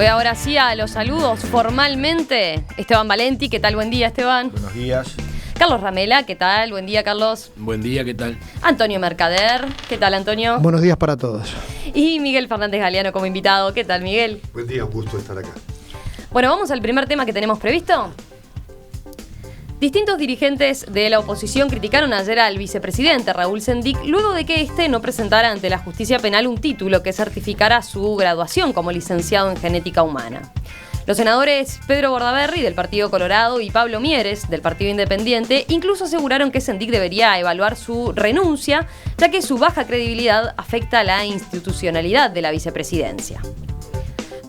Voy ahora sí a los saludos formalmente. Esteban Valenti, ¿qué tal? Buen día, Esteban. Buenos días. Carlos Ramela, ¿qué tal? Buen día, Carlos. Buen día, ¿qué tal? Antonio Mercader, ¿qué tal, Antonio? Buenos días para todos. Y Miguel Fernández Galeano como invitado. ¿Qué tal, Miguel? Buen día, un gusto estar acá. Bueno, vamos al primer tema que tenemos previsto. Distintos dirigentes de la oposición criticaron ayer al vicepresidente Raúl Sendic luego de que éste no presentara ante la justicia penal un título que certificara su graduación como licenciado en genética humana. Los senadores Pedro Bordaberry, del Partido Colorado, y Pablo Mieres, del Partido Independiente, incluso aseguraron que Sendic debería evaluar su renuncia, ya que su baja credibilidad afecta a la institucionalidad de la vicepresidencia.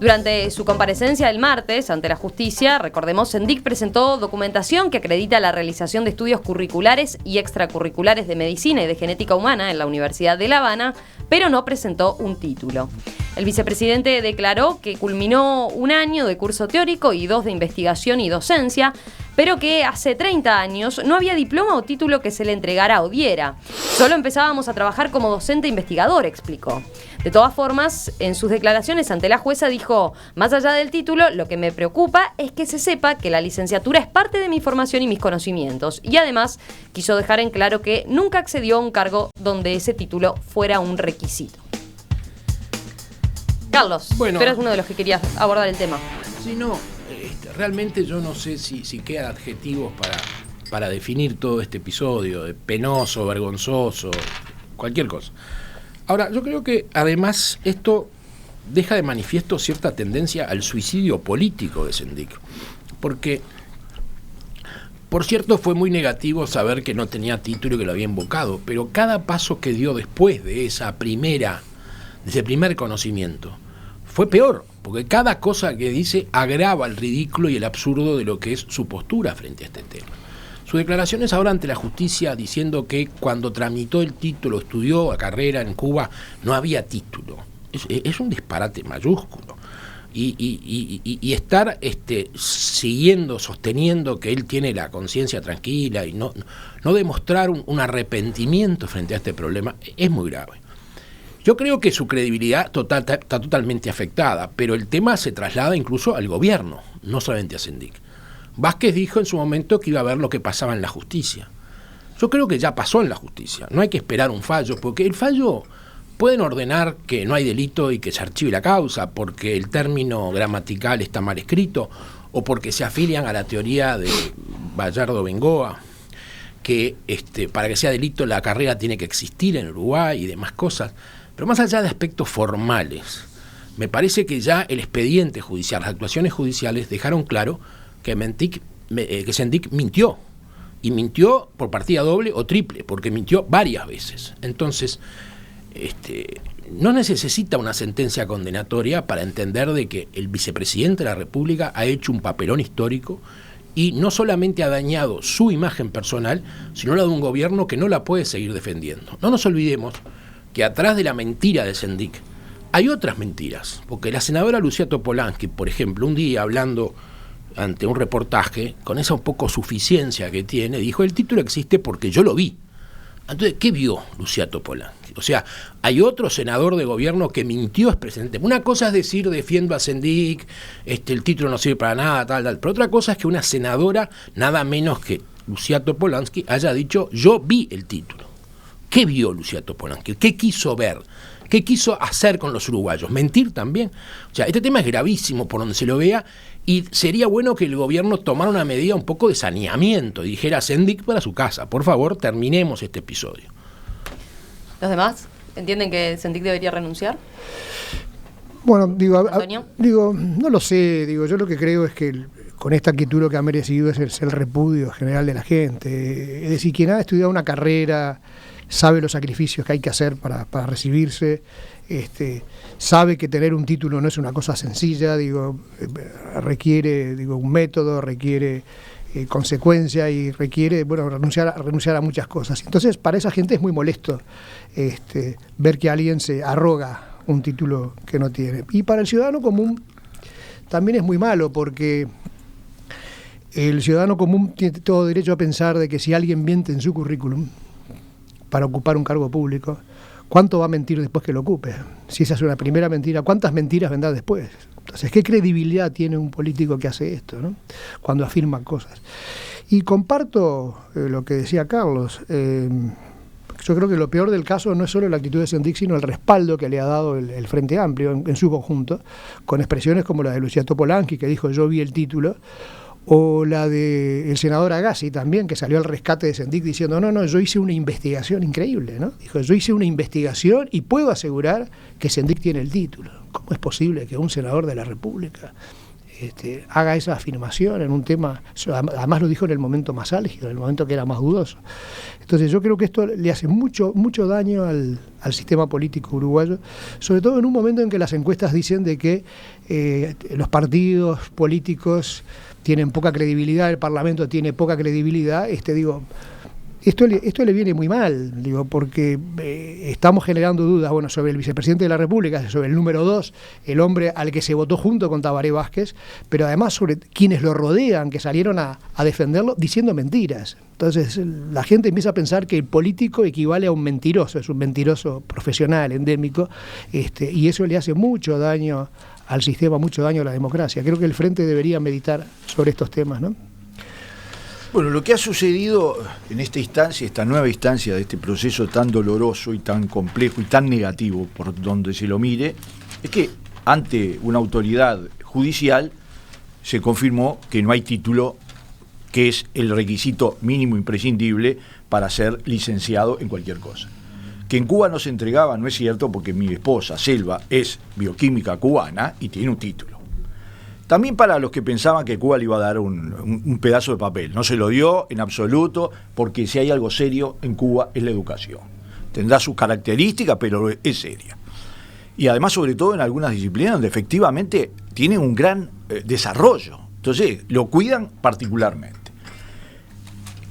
Durante su comparecencia el martes ante la justicia, recordemos, Sendic presentó documentación que acredita la realización de estudios curriculares y extracurriculares de medicina y de genética humana en la Universidad de La Habana, pero no presentó un título. El vicepresidente declaró que culminó un año de curso teórico y 2 de investigación y docencia, pero que hace 30 años no había diploma o título que se le entregara o diera. Solo empezábamos a trabajar como docente investigador, explicó. De todas formas, en sus declaraciones ante la jueza dijo: más allá del título, lo que me preocupa es que se sepa que la licenciatura es parte de mi formación y mis conocimientos. Y además, quiso dejar en claro que nunca accedió a un cargo donde ese título fuera un requisito. Carlos, bueno, tú eres uno de los que querías abordar el tema. Sí, no, realmente yo no sé si quedan adjetivos para definir todo este episodio, de penoso, vergonzoso, cualquier cosa. Ahora, yo creo que además esto deja de manifiesto cierta tendencia al suicidio político de Sendic, porque, por cierto, fue muy negativo saber que no tenía título y que lo había invocado, pero cada paso que dio después de ese primer conocimiento fue peor, porque cada cosa que dice agrava el ridículo y el absurdo de lo que es su postura frente a este tema. Sus declaraciones ahora ante la justicia diciendo que cuando tramitó el título, estudió la carrera en Cuba, no había título. Es un disparate mayúsculo. Y estar sosteniendo que él tiene la conciencia tranquila y no demostrar un arrepentimiento frente a este problema es muy grave. Yo creo que su credibilidad está totalmente afectada, pero el tema se traslada incluso al gobierno, no solamente a Sendic. Vázquez dijo en su momento que iba a ver lo que pasaba en la justicia. Yo creo que ya pasó en la justicia, no hay que esperar un fallo, porque el fallo pueden ordenar que no hay delito y que se archive la causa, porque el término gramatical está mal escrito, o porque se afilian a la teoría de Bayardo Bengoa, que para que sea delito la carrera tiene que existir en Uruguay y demás cosas. Pero más allá de aspectos formales, me parece que ya el expediente judicial, las actuaciones judiciales dejaron claro que Sendic mintió, y mintió por partida doble o triple, porque mintió varias veces. Entonces, no necesita una sentencia condenatoria para entender de que el vicepresidente de la República ha hecho un papelón histórico y no solamente ha dañado su imagen personal, sino la de un gobierno que no la puede seguir defendiendo. No nos olvidemos que atrás de la mentira de Sendic hay otras mentiras, porque la senadora Lucía Topolansky, por ejemplo, un día hablando ante un reportaje, con esa un poco suficiencia que tiene, dijo: el título existe porque yo lo vi. Entonces, ¿qué vio Lucía Topolansky? O sea, hay otro senador de gobierno que mintió expresamente. Una cosa es decir, defiendo a Sendic, el título no sirve para nada, tal, pero otra cosa es que una senadora, nada menos que Lucía Topolansky, haya dicho: yo vi el título. ¿Qué vio Lucía Topolansky? ¿Qué quiso ver? ¿Qué quiso hacer con los uruguayos? ¿Mentir también? O sea, este tema es gravísimo por donde se lo vea, y sería bueno que el gobierno tomara una medida un poco de saneamiento y dijera: Sendic para su casa, por favor, terminemos este episodio. ¿Los demás entienden que Sendic debería renunciar? Bueno, no lo sé, yo lo que creo es que con esta actitud lo que ha merecido es el repudio general de la gente. Es decir, quien ha estudiado una carrera sabe los sacrificios que hay que hacer para recibirse, sabe que tener un título no es una cosa sencilla, requiere un método, requiere consecuencia y requiere renunciar a muchas cosas. Entonces, para esa gente es muy molesto ver que alguien se arroga un título que no tiene. Y para el ciudadano común también es muy malo, porque el ciudadano común tiene todo derecho a pensar de que si alguien miente en su currículum para ocupar un cargo público, ¿cuánto va a mentir después que lo ocupe? Si esa es una primera mentira, ¿cuántas mentiras vendrá después? Entonces, ¿qué credibilidad tiene un político que hace esto, ¿no? Cuando afirma cosas? Y comparto lo que decía Carlos. Yo creo que lo peor del caso no es solo la actitud de Sendik, sino el respaldo que le ha dado el Frente Amplio en su conjunto, con expresiones como la de Lucía Topolansky, que dijo yo vi el título, o la del senador Agassi también, que salió al rescate de Sendik diciendo no, yo hice una investigación increíble, ¿no? Dijo, yo hice una investigación y puedo asegurar que Sendik tiene el título. ¿Cómo es posible que un senador de la República haga esa afirmación en un tema? Además lo dijo en el momento más álgido, en el momento que era más dudoso. Entonces yo creo que esto le hace mucho daño al sistema político uruguayo, sobre todo en un momento en que las encuestas dicen de que los partidos políticos tienen poca credibilidad, el Parlamento tiene poca credibilidad. Esto le viene muy mal, porque estamos generando dudas, sobre el vicepresidente de la República, sobre el número 2, el hombre al que se votó junto con Tabaré Vázquez, pero además sobre quienes lo rodean, que salieron a defenderlo diciendo mentiras. Entonces la gente empieza a pensar que el político equivale a un mentiroso, es un mentiroso profesional, endémico, y eso le hace mucho daño al sistema, mucho daño a la democracia. Creo que el Frente debería meditar sobre estos temas, ¿no? Bueno, lo que ha sucedido en esta instancia, esta nueva instancia de este proceso tan doloroso y tan complejo y tan negativo por donde se lo mire, es que ante una autoridad judicial se confirmó que no hay título, que es el requisito mínimo imprescindible para ser licenciado en cualquier cosa. Que en Cuba no se entregaba no es cierto, porque mi esposa, Selva, es bioquímica cubana y tiene un título. También para los que pensaban que Cuba le iba a dar un pedazo de papel. No se lo dio en absoluto, porque si hay algo serio en Cuba es la educación. Tendrá sus características, pero es seria. Y además, sobre todo en algunas disciplinas donde efectivamente tienen un gran desarrollo. Entonces, lo cuidan particularmente.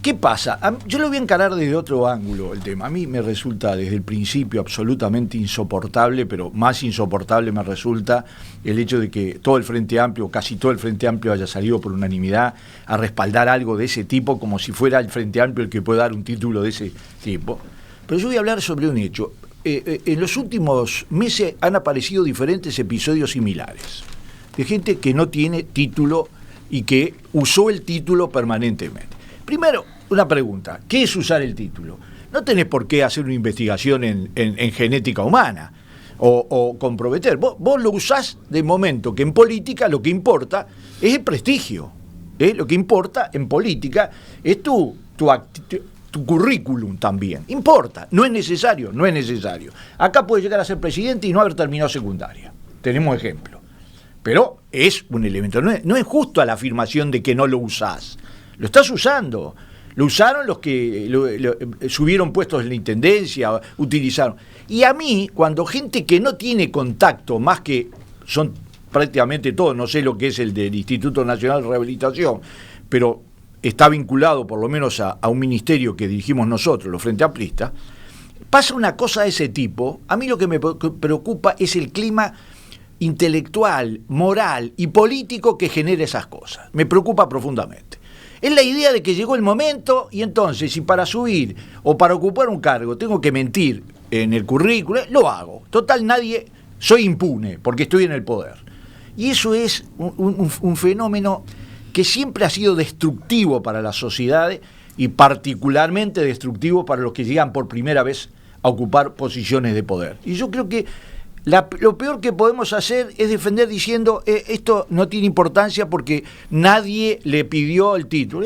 ¿Qué pasa? Yo lo voy a encarar desde otro ángulo el tema. A mí me resulta desde el principio absolutamente insoportable, pero más insoportable me resulta el hecho de que todo el Frente Amplio, casi todo el Frente Amplio, haya salido por unanimidad a respaldar algo de ese tipo, como si fuera el Frente Amplio el que puede dar un título de ese tipo. Pero yo voy a hablar sobre un hecho. En los últimos meses han aparecido diferentes episodios similares, de gente que no tiene título y que usó el título permanentemente. Primero, una pregunta, ¿qué es usar el título? No tenés por qué hacer una investigación en genética humana o comprometer. Vos lo usás de momento, que en política lo que importa es el prestigio. Lo que importa en política es tu currículum también. Importa, no es necesario. Acá puedes llegar a ser presidente y no haber terminado secundaria. Tenemos ejemplo. Pero es un elemento, no es justo a la afirmación de que no lo usás. Lo estás usando. Lo usaron los que subieron puestos en la intendencia, utilizaron. Y a mí, cuando gente que no tiene contacto, más que son prácticamente todos, no sé lo que es el del Instituto Nacional de Rehabilitación, pero está vinculado por lo menos a un ministerio que dirigimos nosotros, los Frente Amplistas, pasa una cosa de ese tipo. A mí lo que me preocupa es el clima intelectual, moral y político que genera esas cosas. Me preocupa profundamente. Es la idea de que llegó el momento y entonces si para subir o para ocupar un cargo tengo que mentir en el currículo, lo hago. Total, soy impune porque estoy en el poder. Y eso es un fenómeno que siempre ha sido destructivo para las sociedades y particularmente destructivo para los que llegan por primera vez a ocupar posiciones de poder. Y yo creo que lo peor que podemos hacer es defender diciendo esto no tiene importancia porque nadie le pidió el título.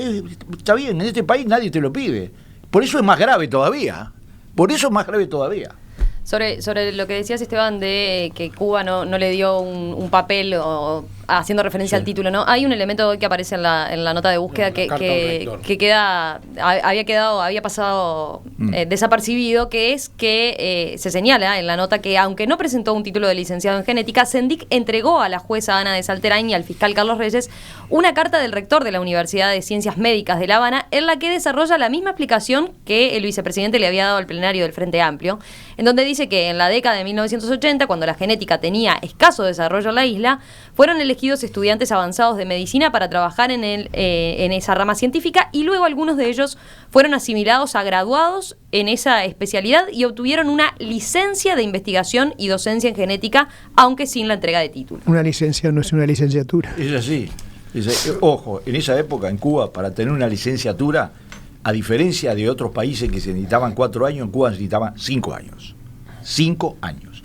Está bien, en este país nadie te lo pide. Por eso es más grave todavía. Sobre lo que decías, Esteban, de que Cuba no le dio un papel o haciendo referencia al título, ¿no? Hay un elemento que aparece en la nota de búsqueda había pasado desapercibido, que es que se señala en la nota que aunque no presentó un título de licenciado en genética, Sendik entregó a la jueza Ana de Salterain y al fiscal Carlos Reyes una carta del rector de la Universidad de Ciencias Médicas de La Habana en la que desarrolla la misma explicación que el vicepresidente le había dado al plenario del Frente Amplio, en donde dice que en la década de 1980, cuando la genética tenía escaso desarrollo en la isla, fueron elegidos elegidos estudiantes avanzados de medicina para trabajar en esa rama científica, y luego algunos de ellos fueron asimilados a graduados en esa especialidad y obtuvieron una licencia de investigación y docencia en genética, aunque sin la entrega de título. Una licencia no es una licenciatura. Es así. Ojo, en esa época en Cuba, para tener una licenciatura, a diferencia de otros países que se necesitaban 4 años, en Cuba se necesitaban 5 años. 5 años.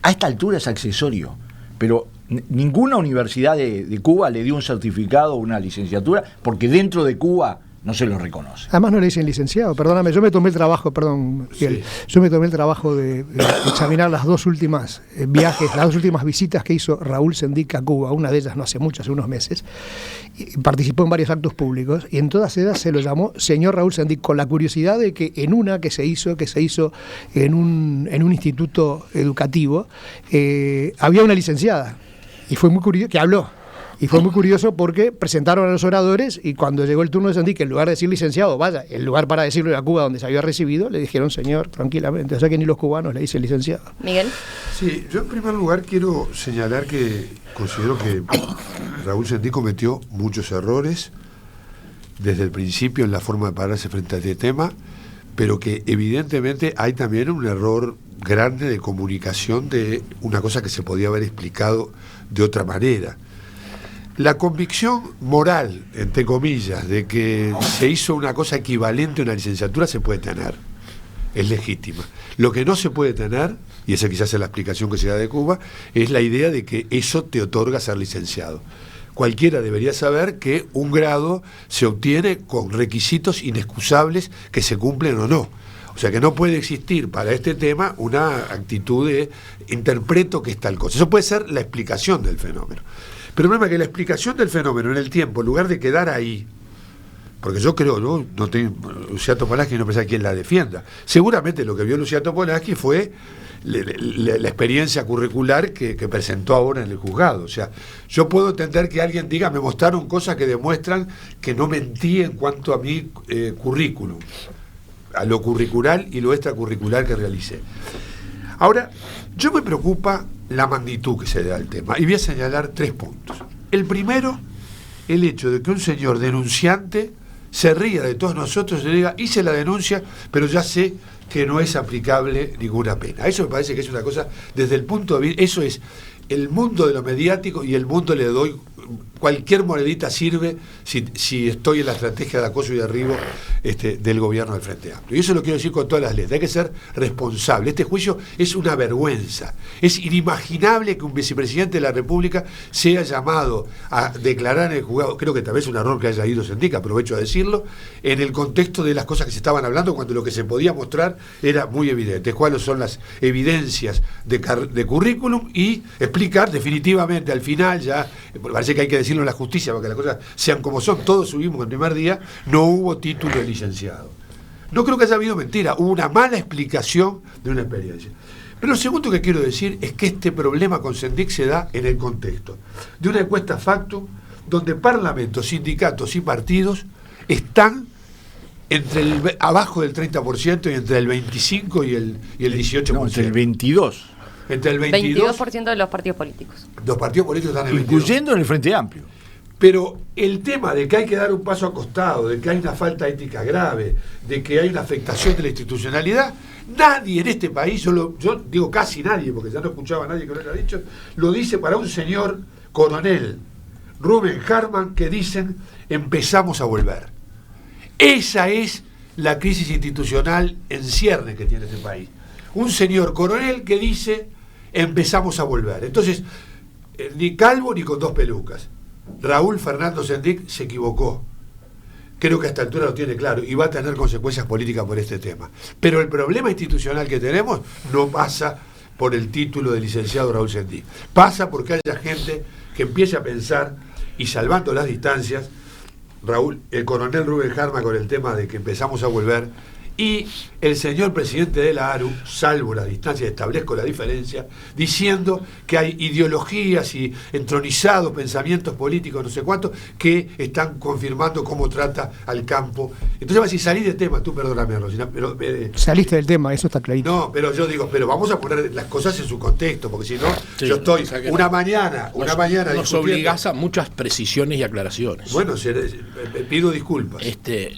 A esta altura es accesorio, pero ninguna universidad de Cuba le dio un certificado o una licenciatura, porque dentro de Cuba no se lo reconoce. Además no le dicen licenciado, perdóname, yo me tomé el trabajo, Miguel, yo me tomé el trabajo de examinar las dos últimas las dos últimas visitas que hizo Raúl Sendic a Cuba, una de ellas no hace mucho, hace unos meses, y participó en varios actos públicos, y en todas ellas se lo llamó señor Raúl Sendic, con la curiosidad de que en una que se hizo en un instituto educativo, había una licenciada, y fue muy curioso, que habló. Y fue muy curioso porque presentaron a los oradores y cuando llegó el turno de Sendic, en lugar de decir licenciado, vaya, el lugar para decirlo era Cuba, donde se había recibido, le dijeron señor, tranquilamente. O sea que ni los cubanos le dicen licenciado. Miguel. Sí, yo en primer lugar quiero señalar que considero que Raúl Sendic cometió muchos errores desde el principio en la forma de pararse frente a este tema, pero que evidentemente hay también un error grande de comunicación de una cosa que se podía haber explicado de otra manera. La convicción moral, entre comillas, de que se hizo una cosa equivalente a una licenciatura se puede tener, es legítima. Lo que no se puede tener, y esa quizás es la explicación que se da de Cuba, es la idea de que eso te otorga ser licenciado. Cualquiera debería saber que un grado se obtiene con requisitos inexcusables que se cumplen o no. O sea que no puede existir para este tema una actitud de interpreto que es tal cosa. Eso puede ser la explicación del fenómeno. Pero el problema es que la explicación del fenómeno en el tiempo, en lugar de quedar ahí, porque yo creo, no tengo Luciano Topolansky, no pensaba quién la defienda. Seguramente lo que vio Luciano Topolansky fue la experiencia curricular que presentó ahora en el juzgado. O sea, yo puedo entender que alguien diga, me mostraron cosas que demuestran que no mentí en cuanto a mi currículum, a lo curricular y lo extracurricular que realicé. Ahora, yo me preocupa la magnitud que se da al tema, y voy a señalar 3 puntos. El primero, el hecho de que un señor denunciante se ría de todos nosotros y le diga, hice la denuncia, pero ya sé que no es aplicable ninguna pena. Eso me parece que es una cosa, desde el punto de vista, eso es el mundo de lo mediático, y el mundo le doy, cualquier monedita sirve si estoy en la estrategia de acoso y derribo del gobierno del Frente Amplio. Y eso lo quiero decir con todas las letras. Hay que ser responsable. Este juicio es una vergüenza. Es inimaginable que un vicepresidente de la República sea llamado a declarar en el juzgado, creo que tal vez es un error que haya ido Sendic, aprovecho a decirlo, en el contexto de las cosas que se estaban hablando, cuando lo que se podía mostrar era muy evidente. ¿Cuáles son las evidencias de currículum? Y explicar definitivamente al final, ya parece que hay que decirlo en la justicia para que las cosas sean como son, todos subimos el primer día, no hubo título de licenciado. No creo que haya habido mentira, hubo una mala explicación de una experiencia. Pero lo segundo que quiero decir es que este problema con Sendic se da en el contexto de una encuesta Factum, donde parlamentos, sindicatos y partidos están abajo del 30% y entre el 25% y el 18%. No, entre el 22%. Entre el 22% de los partidos políticos. Los partidos políticos están en el 22%. Incluyendo en el Frente Amplio. Pero el tema de que hay que dar un paso acostado, de que hay una falta ética grave, de que hay una afectación de la institucionalidad, nadie en este país, yo digo casi nadie, porque ya no escuchaba a nadie que lo haya dicho, lo dice para un señor coronel, Rubén Harman, que dicen, empezamos a volver. Esa es la crisis institucional en cierne que tiene este país. Un señor coronel que dice, empezamos a volver. Entonces, ni calvo ni con 2 pelucas. Raúl Fernando Sendic se equivocó. Creo que a esta altura lo tiene claro y va a tener consecuencias políticas por este tema. Pero el problema institucional que tenemos no pasa por el título de licenciado Raúl Sendic. Pasa porque haya gente que empiece a pensar, y salvando las distancias, el coronel Rubén Harman con el tema de que empezamos a volver, y el señor presidente de la ARU, salvo la distancia, establezco la diferencia, diciendo que hay ideologías y entronizados pensamientos políticos, no sé cuántos, que están confirmando cómo trata al campo. Entonces, va a decir, salí del tema, tú perdóname, Rosina, pero... Saliste del tema, eso está clarito. No, pero yo digo, pero vamos a poner las cosas en su contexto, porque si no, sí, yo estoy una mañana nos obligás a muchas precisiones y aclaraciones. Bueno, pido disculpas.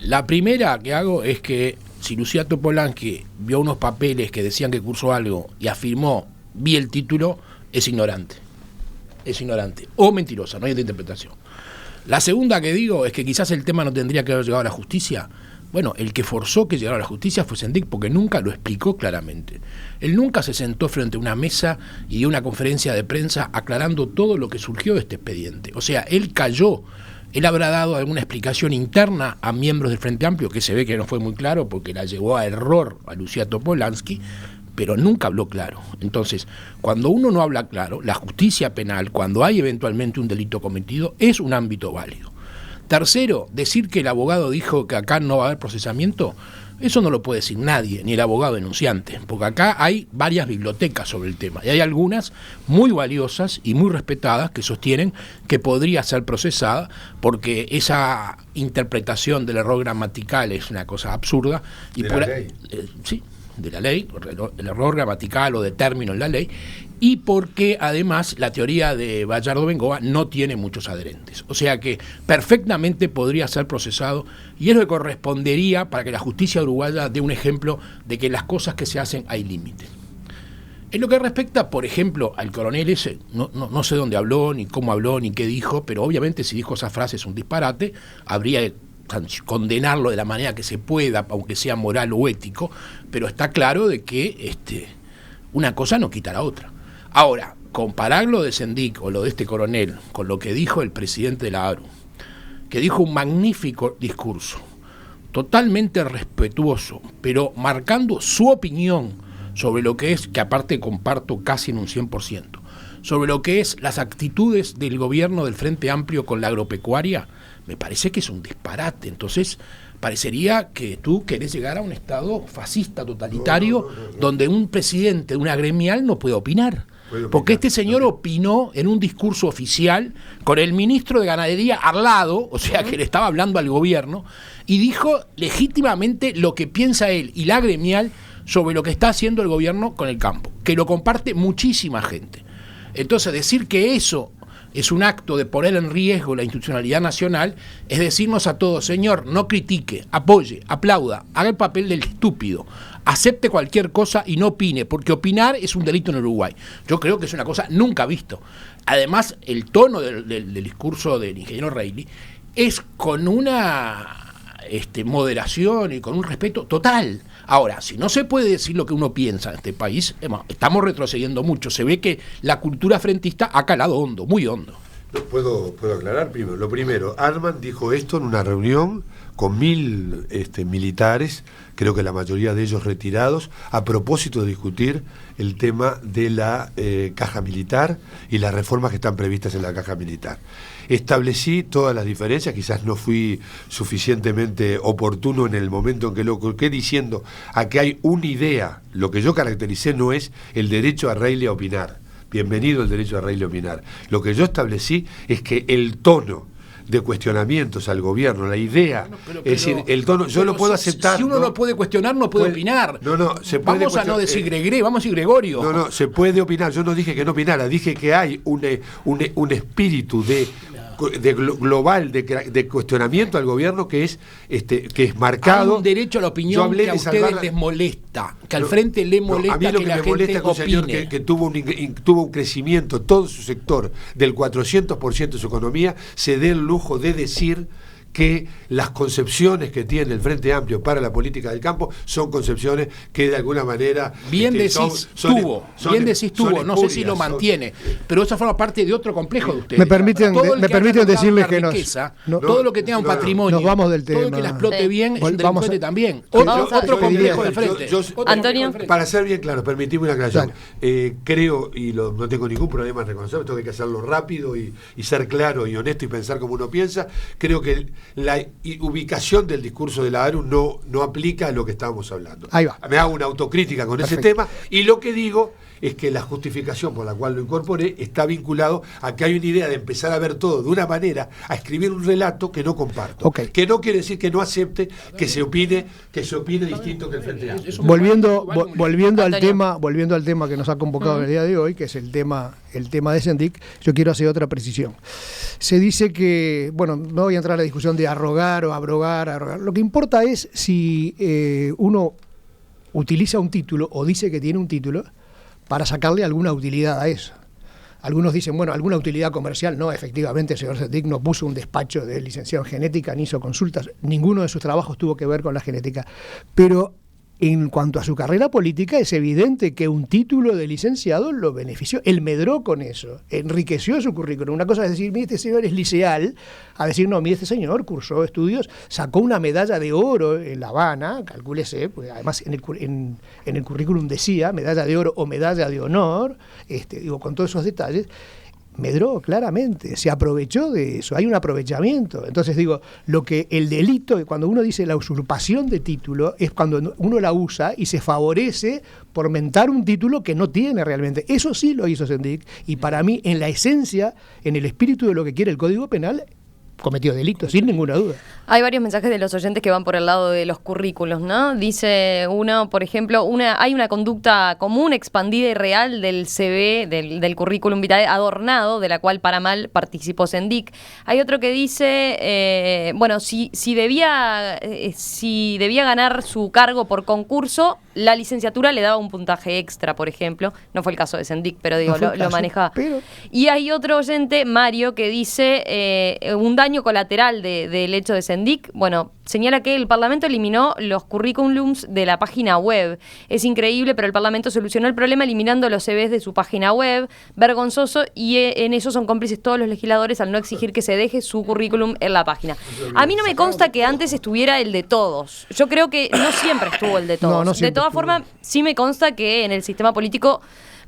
La primera que hago es que si Lucía Topolansky vio unos papeles que decían que cursó algo y afirmó, vi el título, es ignorante. Es ignorante. O mentirosa, no hay otra interpretación. La segunda que digo es que quizás el tema no tendría que haber llegado a la justicia. Bueno, el que forzó que llegara a la justicia fue Sendik, porque nunca lo explicó claramente. Él nunca se sentó frente a una mesa y dio una conferencia de prensa aclarando todo lo que surgió de este expediente. O sea, él cayó. Él habrá dado alguna explicación interna a miembros del Frente Amplio, que se ve que no fue muy claro porque la llevó a error a Lucía Topolansky, pero nunca habló claro. Entonces, cuando uno no habla claro, la justicia penal, cuando hay eventualmente un delito cometido, es un ámbito válido. Tercero, decir que el abogado dijo que acá no va a haber procesamiento, eso no lo puede decir nadie, ni el abogado denunciante, porque acá hay varias bibliotecas sobre el tema, y hay algunas muy valiosas y muy respetadas que sostienen que podría ser procesada, porque esa interpretación del error gramatical es una cosa absurda. Y de la ley. Sí, de la ley, el error gramatical o de término en la ley, y porque además la teoría de Bayardo Bengoa no tiene muchos adherentes. O sea que perfectamente podría ser procesado, y es lo que correspondería para que la justicia uruguaya dé un ejemplo de que las cosas que se hacen hay límites. En lo que respecta, por ejemplo, al coronel ese, no sé dónde habló, ni cómo habló, ni qué dijo, pero obviamente si dijo esa frase es un disparate, habría que condenarlo de la manera que se pueda, aunque sea moral o ético, pero está claro de que una cosa no quita la otra. Ahora, comparar lo de Sendik o lo de este coronel con lo que dijo el presidente de la ARU, que dijo un magnífico discurso, totalmente respetuoso, pero marcando su opinión sobre lo que es, que aparte comparto casi en un 100%, sobre lo que es las actitudes del gobierno del Frente Amplio con la agropecuaria, me parece que es un disparate. Entonces, parecería que tú querés llegar a un estado fascista, totalitario, donde un presidente de una gremial no puede opinar. Porque este señor opinó en un discurso oficial con el ministro de Ganadería al lado, o sea que le estaba hablando al gobierno, y dijo legítimamente lo que piensa él y la gremial sobre lo que está haciendo el gobierno con el campo, que lo comparte muchísima gente. Entonces, decir que eso es un acto de poner en riesgo la institucionalidad nacional, es decirnos a todos, señor, no critique, apoye, aplauda, haga el papel del estúpido, acepte cualquier cosa y no opine, porque opinar es un delito en Uruguay. Yo creo que es una cosa nunca visto. Además, el tono del discurso del ingeniero Reilly es con una moderación y con un respeto total. Ahora, si no se puede decir lo que uno piensa en este país, estamos retrocediendo mucho. Se ve que la cultura frentista ha calado hondo, muy hondo. No, puedo aclarar primero. Lo primero, Arman dijo esto en una reunión con 1000 militares, creo que la mayoría de ellos retirados, a propósito de discutir el tema de la caja militar y las reformas que están previstas en la caja militar. Establecí todas las diferencias, quizás no fui suficientemente oportuno en el momento en que lo coloqué, diciendo a que hay una idea. Lo que yo caractericé no es el derecho a Reilly a opinar. Bienvenido el derecho a Reilly a opinar. Lo que yo establecí es que el tono de cuestionamientos al gobierno, la idea, es decir, el tono, yo lo puedo aceptar. Si uno no puede cuestionar, no puede opinar. Se puede vamos a no decir Gregre, vamos a decir Gregorio. No, se puede opinar. Yo no dije que no opinara, dije que hay un espíritu global de cuestionamiento al gobierno que es marcado. Hay un derecho a la opinión que a ustedes les molesta, que al frente le molesta. A mí lo que me molesta es que un señor que tuvo un crecimiento, todo su sector, del 400% de su economía, se dé el lujo de decir que las concepciones que tiene el Frente Amplio para la política del campo son concepciones que de alguna manera bien decís tuvo, no sé si lo mantiene, pero eso forma parte de otro complejo de ustedes. Me permiten decirles que todo lo que tenga un patrimonio, nos vamos del tema. Todo lo que la explote bien es un delincuente también. Otro complejo de frente. Antonio, para ser bien claro, permitime una aclaración. Creo, y no tengo ningún problema en reconocerlo, tengo que hacerlo rápido y ser claro y honesto y pensar como uno piensa. Creo que la ubicación del discurso de la ARU no aplica a lo que estábamos hablando. Ahí va. Me hago una autocrítica con ese tema, y lo que digo es que la justificación por la cual lo incorporé está vinculado a que hay una idea de empezar a ver todo de una manera, a escribir un relato que no comparto. Okay. Que no quiere decir que no acepte que se opine distinto que el Frente Amplio. Volviendo al tema que nos ha convocado en el día de hoy, que es el tema de Sendik, yo quiero hacer otra precisión. Se dice que, bueno, no voy a entrar a la discusión de arrogar o abrogar. Lo que importa es si uno utiliza un título o dice que tiene un título para sacarle alguna utilidad a eso. Algunos dicen, bueno, alguna utilidad comercial. No, efectivamente, el señor Sendik no puso un despacho de licenciado en genética, ni hizo consultas. Ninguno de sus trabajos tuvo que ver con la genética. Pero en cuanto a su carrera política, es evidente que un título de licenciado lo benefició. Él medró con eso, enriqueció su currículum. Una cosa es decir, mire, este señor es liceal, a decir, no, mire, este señor cursó estudios, sacó una medalla de oro en La Habana, calcúlese, pues además en el currículum decía medalla de oro o medalla de honor, con todos esos detalles. Medró claramente, se aprovechó de eso, hay un aprovechamiento. Entonces digo, el delito, cuando uno dice la usurpación de título, es cuando uno la usa y se favorece por mentar un título que no tiene realmente. Eso sí lo hizo Sendik, y para mí, en la esencia, en el espíritu de lo que quiere el Código Penal, cometió delito, sin ninguna duda. Hay varios mensajes de los oyentes que van por el lado de los currículos, ¿no? Dice uno, por ejemplo, hay una conducta común, expandida y real del CV, del currículum vitae adornado, de la cual para mal participó Sendik. Hay otro que dice, si debía ganar su cargo por concurso, la licenciatura le daba un puntaje extra, por ejemplo. No fue el caso de Sendik, pero digo, lo manejaba. Pero... Y hay otro oyente, Mario, que dice un daño colateral del hecho de Sendik. Bueno, señala que el Parlamento eliminó los currículums de la página web. Es increíble, pero el Parlamento solucionó el problema eliminando los CVs de su página web. Vergonzoso, y en eso son cómplices todos los legisladores al no exigir que se deje su currículum en la página. A mí no me consta que antes estuviera el de todos. Yo creo que no siempre estuvo el de todos. No de todas formas, sí me consta que en el sistema político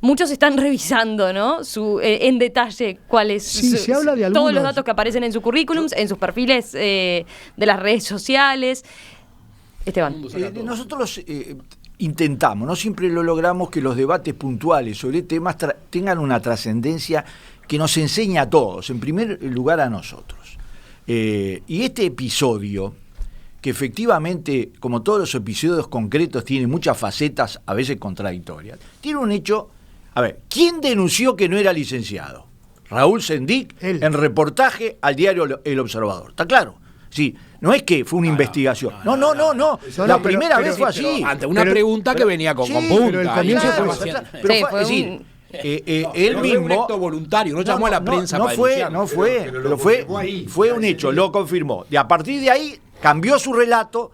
muchos están revisando, ¿no? En detalle cuáles se habla de todos los datos que aparecen en sus currículums, en sus perfiles de las redes sociales. Esteban. Nosotros intentamos, no siempre lo logramos, que los debates puntuales sobre temas tengan una trascendencia que nos enseña a todos, en primer lugar a nosotros. Y este episodio, que efectivamente, como todos los episodios concretos, tiene muchas facetas, a veces contradictorias, tiene un hecho. A ver, ¿quién denunció que no era licenciado? Raúl Sendik, en reportaje al diario El Observador. ¿Está claro? Sí, no es que fue una investigación. No. La primera vez fue así. Ante una pregunta que venía con punta. Pero el comienzo él mismo. Un acto voluntario, no llamó a la prensa. Fue un hecho, lo confirmó. Y a partir de ahí cambió su relato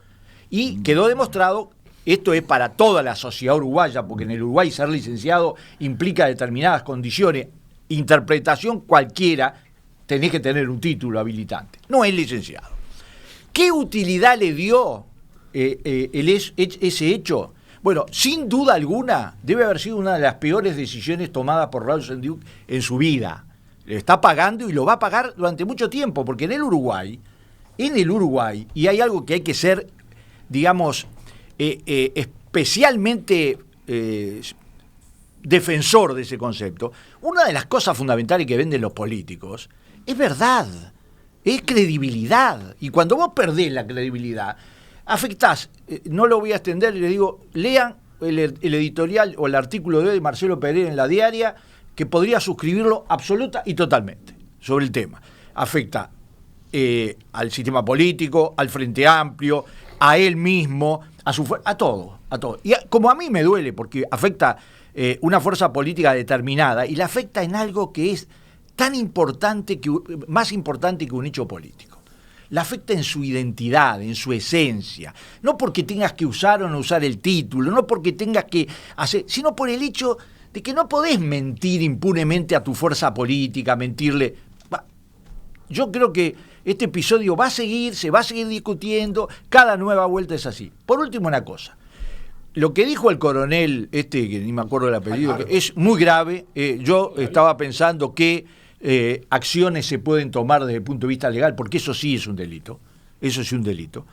y quedó demostrado. Esto es para toda la sociedad uruguaya, porque en el Uruguay ser licenciado implica determinadas condiciones. Interpretación cualquiera, tenés que tener un título habilitante. No es licenciado. ¿Qué utilidad le dio ese hecho? Bueno, sin duda alguna, debe haber sido una de las peores decisiones tomadas por Raúl Sendik en su vida. Le está pagando y lo va a pagar durante mucho tiempo, porque en el Uruguay, y hay algo que hay que ser, digamos, especialmente defensor de ese concepto. Una de las cosas fundamentales que venden los políticos es verdad, es credibilidad, y cuando vos perdés la credibilidad afectás, no lo voy a extender y le digo, lean el editorial o el artículo de hoy de Marcelo Pereira en La Diaria, que podría suscribirlo absoluta y totalmente sobre el tema. Afecta al sistema político, al Frente Amplio, a él mismo, a todo. Y como a mí me duele, porque afecta una fuerza política determinada, y la afecta en algo que es tan importante, más importante que un hecho político. La afecta en su identidad, en su esencia. No porque tengas que usar o no usar el título, no porque tengas que hacer, sino por el hecho de que no podés mentir impunemente a tu fuerza política, mentirle. Yo creo que este episodio se va a seguir discutiendo, cada nueva vuelta es así. Por último, una cosa. Lo que dijo el coronel, que ni me acuerdo el apellido, que es muy grave. Yo estaba pensando qué acciones se pueden tomar desde el punto de vista legal, porque eso sí es un delito. eso es un delito.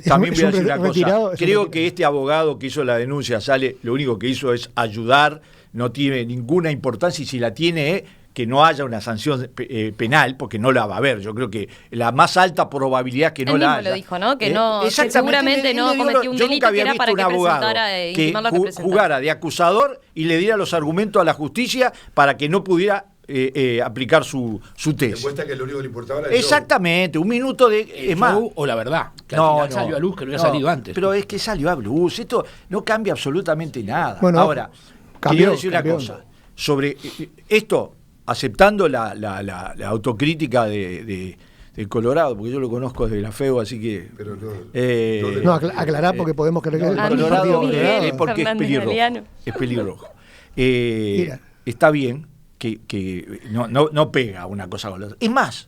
También voy a decir una cosa, creo que este abogado que hizo la denuncia lo único que hizo es ayudar, no tiene ninguna importancia, y si la tiene que no haya una sanción penal, porque no la va a haber. Yo creo que la más alta probabilidad que no la haya. Él mismo lo dijo, ¿no? Que no, que seguramente no cometió un delito, que era para que presentara que jugara de acusador y le diera los argumentos a la justicia para que no pudiera aplicar su tesis. Demuestra que lo único que le importaba era exactamente, un minuto de... Es más, o la verdad, que al final salió a luz, que no había salido antes. Pero es que salió a luz, esto no cambia absolutamente nada. Bueno, ahora, quiero decir una cosa, sobre esto, aceptando la autocrítica de Colorado, porque yo lo conozco desde la FEU, así que... Pero no, aclarar porque podemos creer que el Colorado es porque es Fernández pelirrojo. Es pelirrojo. Está bien que no pega una cosa con la otra. Es más,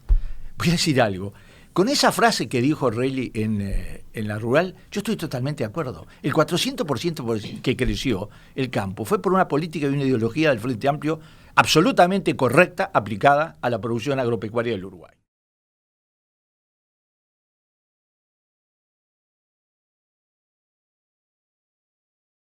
voy a decir algo. Con esa frase que dijo Reilly en la rural, yo estoy totalmente de acuerdo. El 400% que creció el campo fue por una política y una ideología del Frente Amplio absolutamente correcta aplicada a la producción agropecuaria del Uruguay.